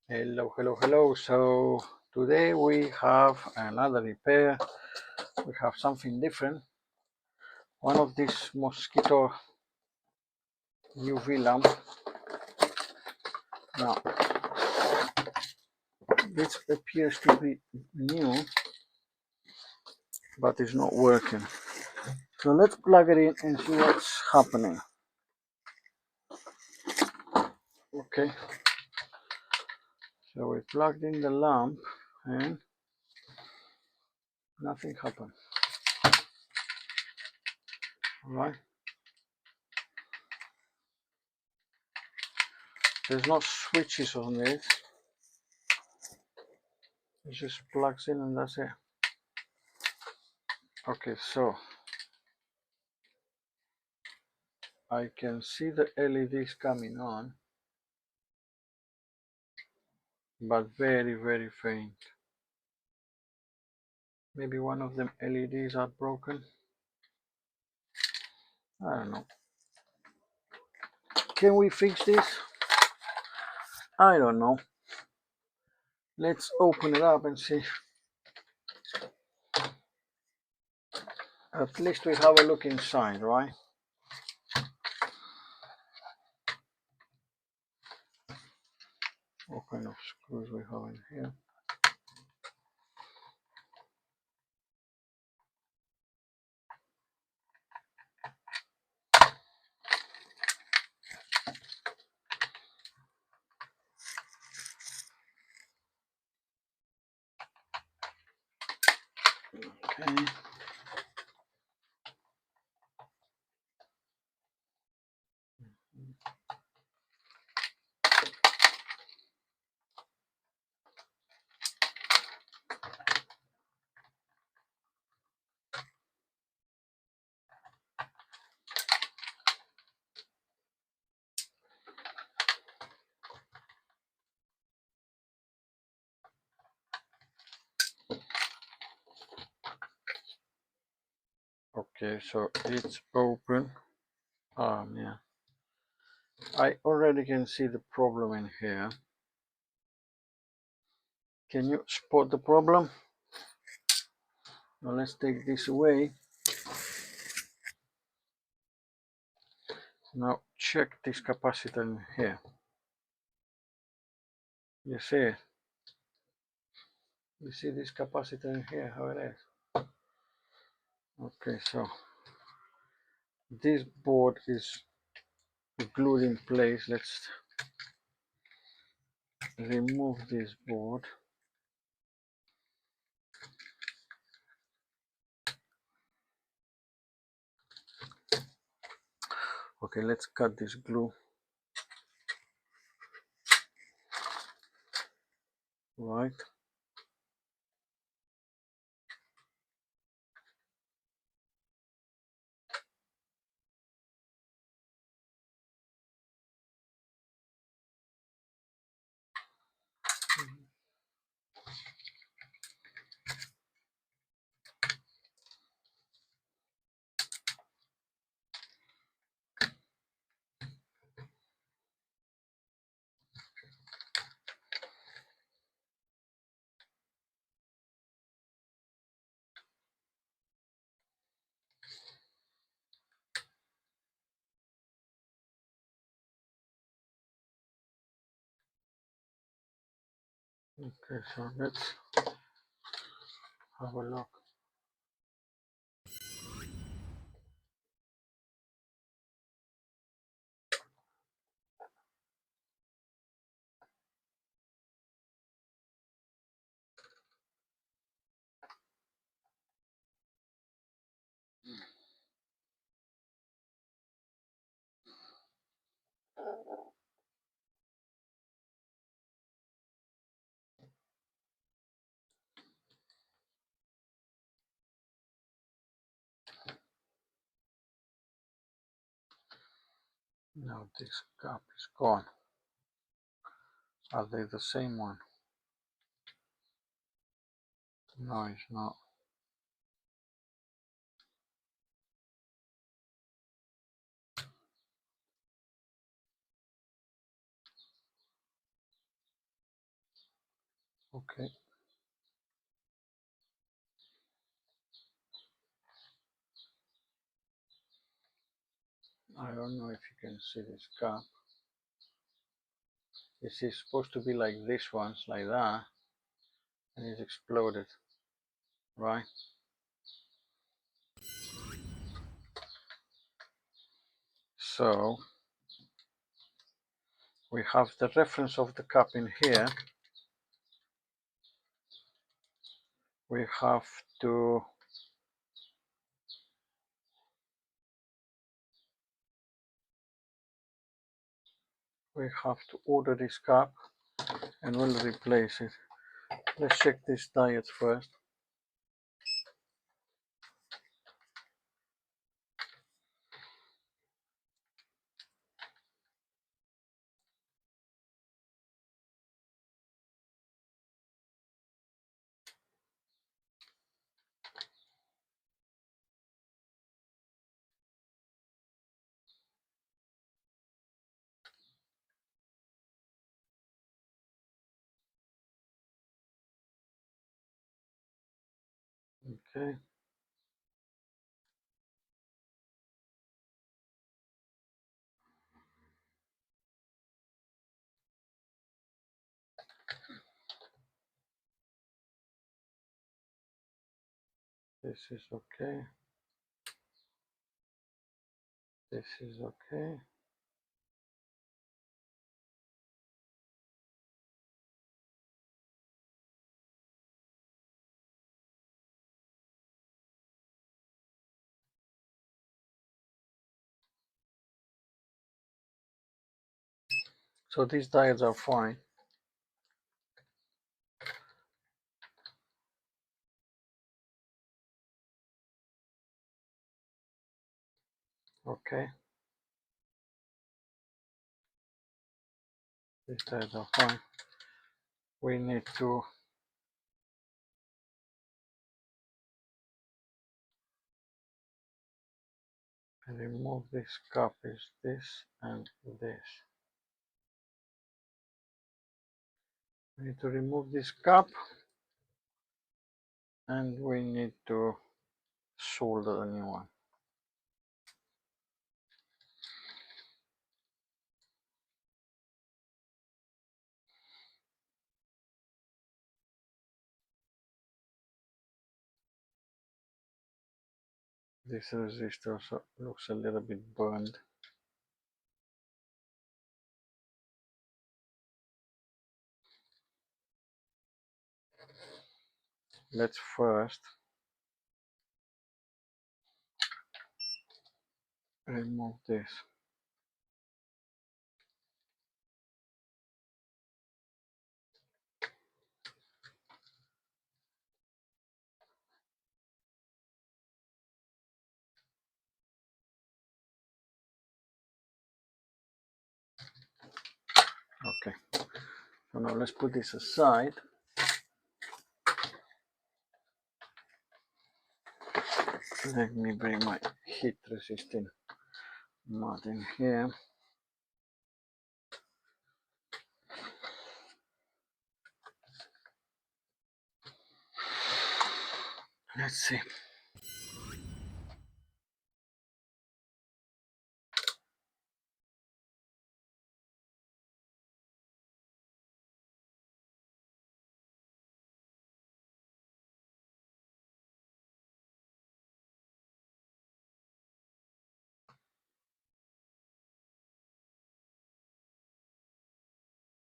Hello, hello, hello. So today we have another repair. We have something different. One of these mosquito UV lamp. Now this appears to be new, but it's not working. So let's plug it in and see what's happening. Okay. So we plugged in the lamp and nothing happened. Alright. There's no switches on this. It just plugs in and that's it. Okay, so I can see the LEDs coming on, but very, very faint. Maybe one of them LEDs are broken. I don't know. Can we fix this? I don't know. Let's open it up and see. At least we have a look inside, right? What kind of screws we have in here? Okay. Okay, so it's open. Yeah. I already can see the problem in here. Can you spot the problem? Now let's take this away. Now check this capacitor in here. You see it? You see this capacitor in here, how it is? Okay, so this board is glued in place. Let's remove this board. Okay, let's cut this glue. Right. Okay, so let's have a look. Now this cap is gone. Are they the same one? No, it's not. Okay. I don't know if you can see this cap. This is supposed to be like this one's, like that, and it's exploded, right? So we have the reference of the cap in here. We have to order this cap and we'll replace it. Let's check this diode first. Okay. This is okay. This is okay. So these diodes are fine. Okay. These diodes are fine. We need to remove this cap, is this and this. We need to remove this cap and we need to solder a new one. This resistor also looks a little bit burned. Let's first remove this. Okay, so now let's put this aside. Let me bring my heat resisting mat in here. Let's see.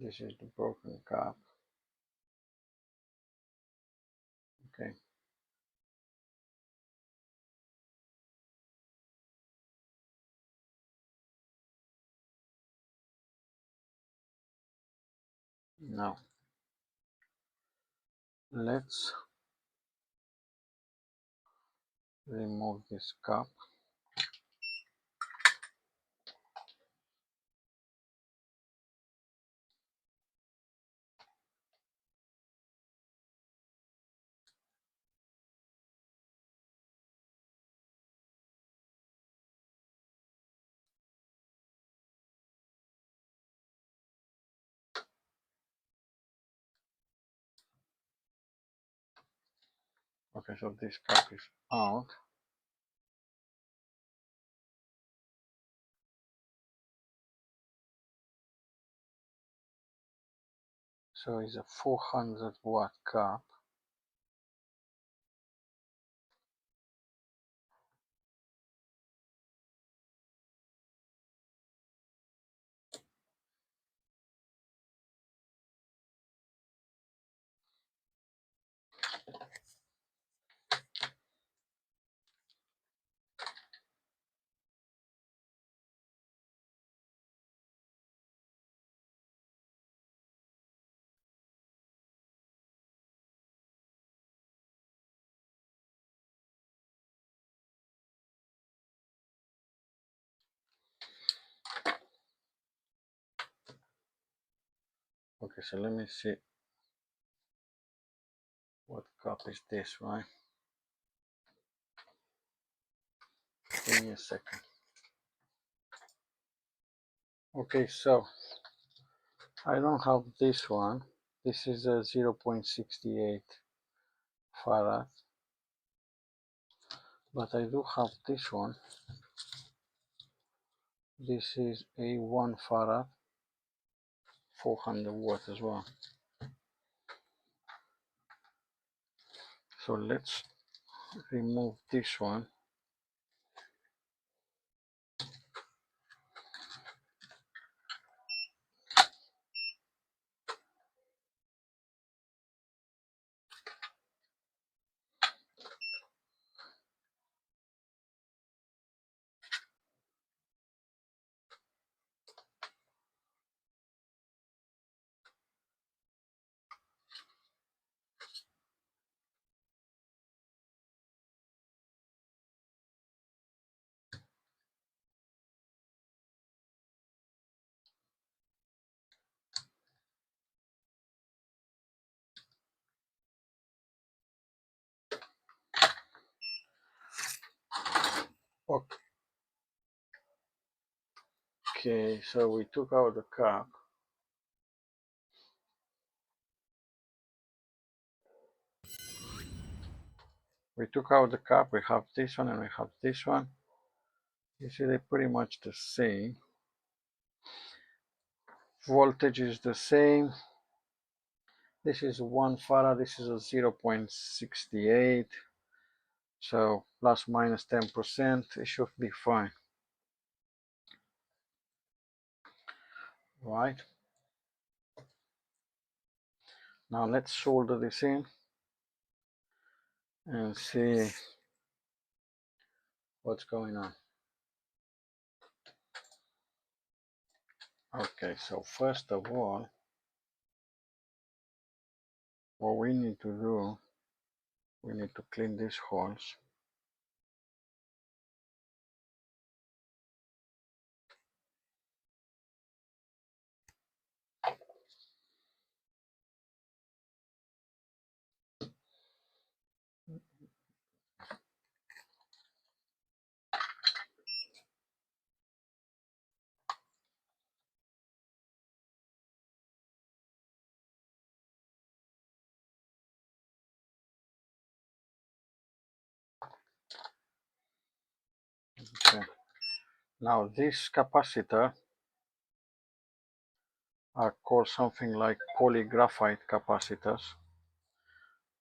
This is the broken cap. Okay. Now let's remove this cap. Okay, so this cap is out. So it's a 400-watt cap. Okay, so let me see what cap is this, right? Give me a second. Okay, so I don't have this one. This is a 0.68 farad, but I do have this one. This is a 1 farad, 400 watt as well. So let's remove this one. Okay, so we took out the cap. We took out the cap, we have this one and we have this one. You see, they're pretty much the same. Voltage is the same. This is 1 farad, this is a 0.68. So plus minus 10%, it should be fine. Right. Now let's solder this in and see what's going on. Okay, so first of all, what we need to do, we need to clean these holes. Okay. Now this capacitor are called something like polygraphite capacitors.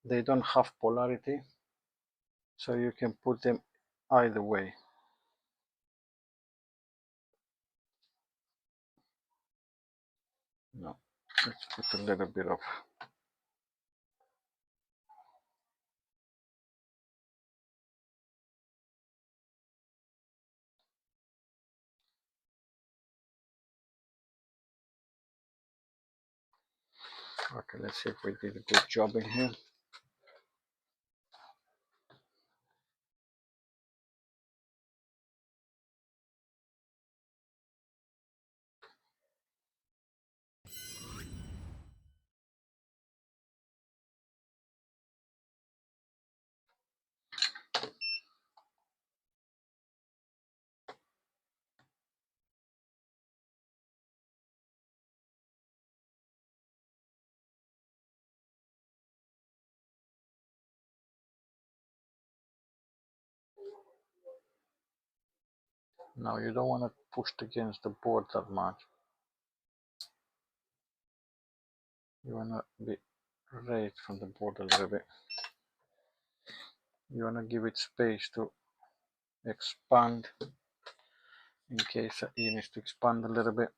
They don't have polarity, so you can put them either way. No, let's put a little bit of okay, let's see if we did a good job in here. Now you don't want to push against the board that much. You want to be raised from the board a little bit. You want to give it space to expand in case it needs to expand a little bit.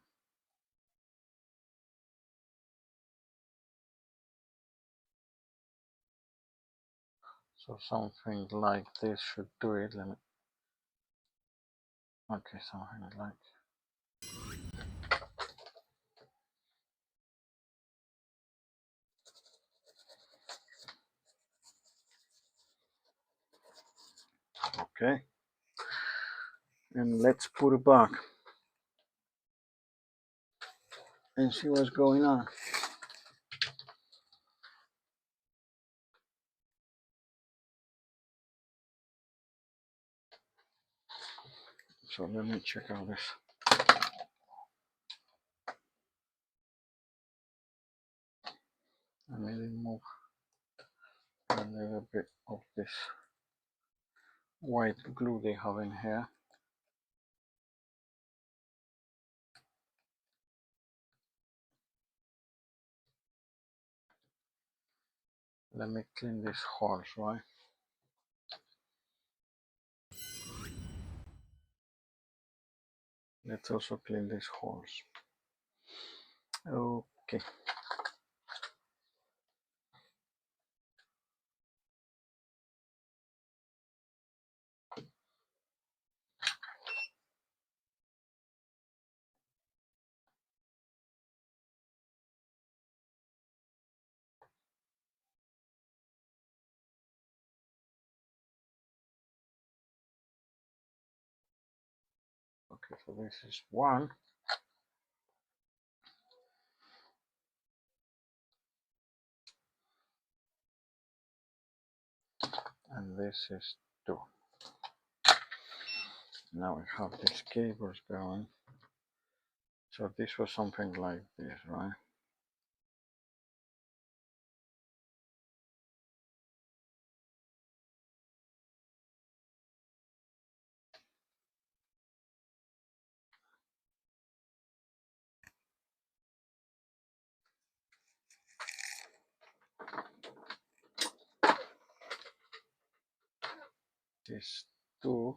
So something like this should do it. Let me. Okay, something like. Okay. And let's put it back and see what's going on. So let me check out this. I may remove a little bit of this white glue they have in here. Let me clean these holes, right? Let's also clean these holes. Okay. Okay, so this is one. And this is two. Now we have these cables going. So this was something like this, right? These two.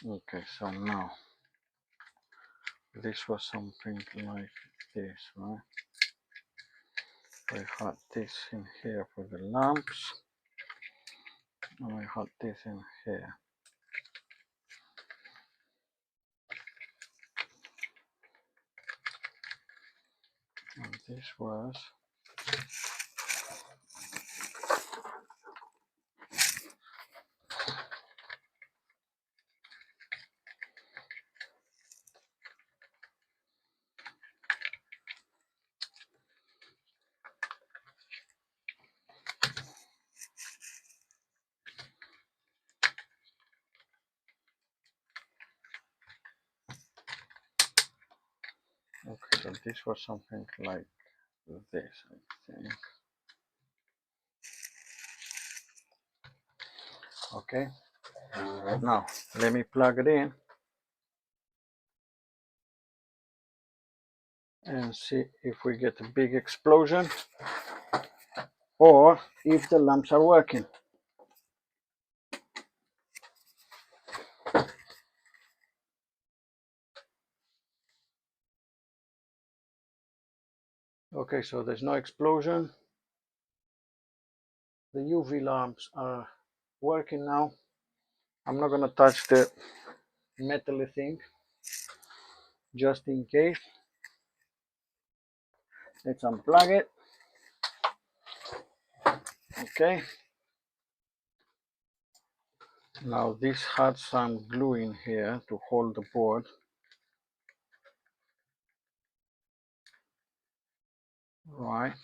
Okay, so now this was something like this, right? We had this in here for the lamps, and we had this in here. And this was okay. So this was something like this, I think. Okay. Now let me plug it in and see if we get a big explosion or if the lamps are working. Okay, so there's no explosion. The UV lamps are working now. I'm not gonna touch the metal thing just in case. Let's unplug it. Okay. Now this had some glue in here to hold the board. Right.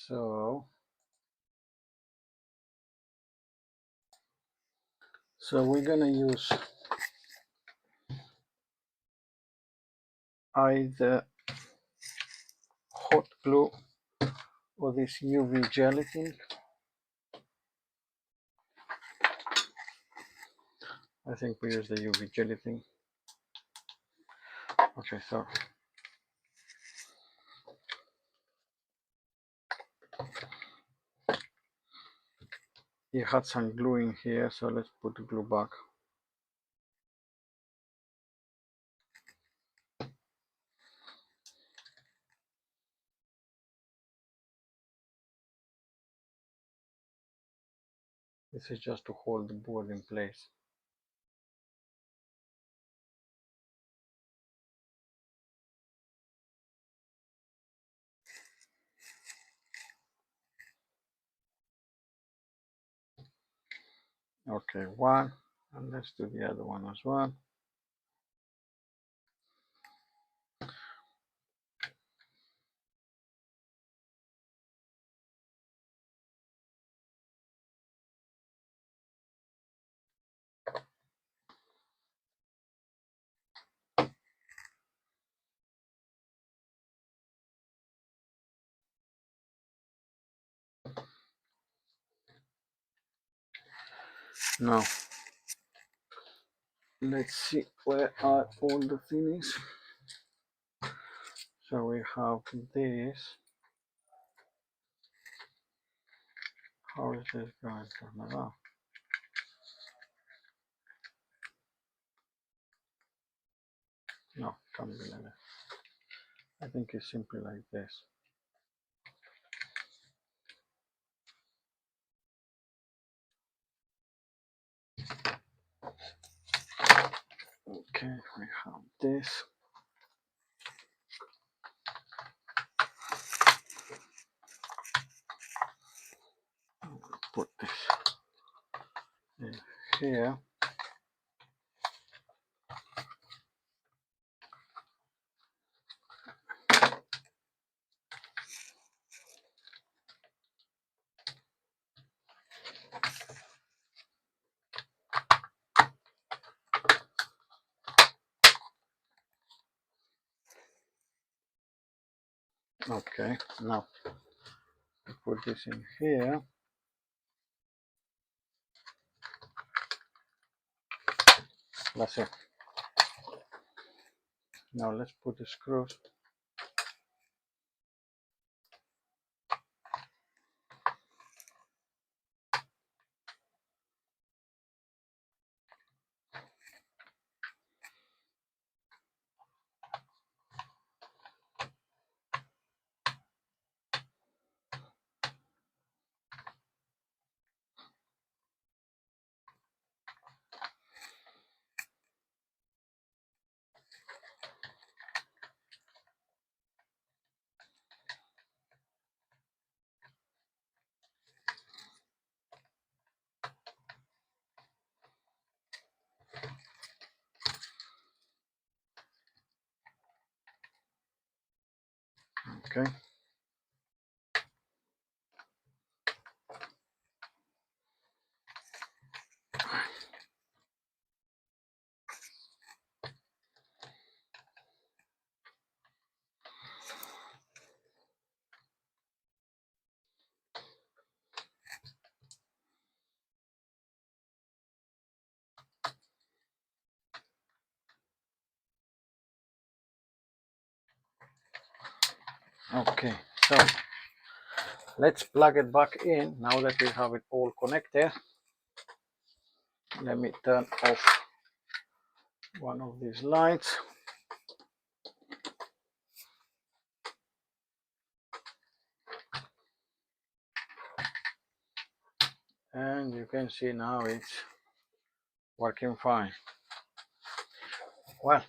So So we're gonna use either hot glue or this UV gelatin. I think we use the UV gelatin. Okay, so you had some glue in here, so let's put the glue back. This is just to hold the board in place. Okay, one, and let's do the other one as well. Now, let's see where are all the things. So we have this. How is this going to turn around? No, can't be like that. I think it's simply like this. Okay, we have this. Put this in here. Okay, now put this in here. That's it. Now let's put the screws. Okay. Okay, so let's plug it back in now that we have it all connected. Let me turn off one of these lights. And you can see now it's working fine. Well,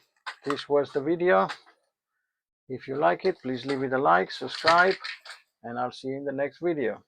this was the video. If you like it, please leave it a like, subscribe, and I'll see you in the next video.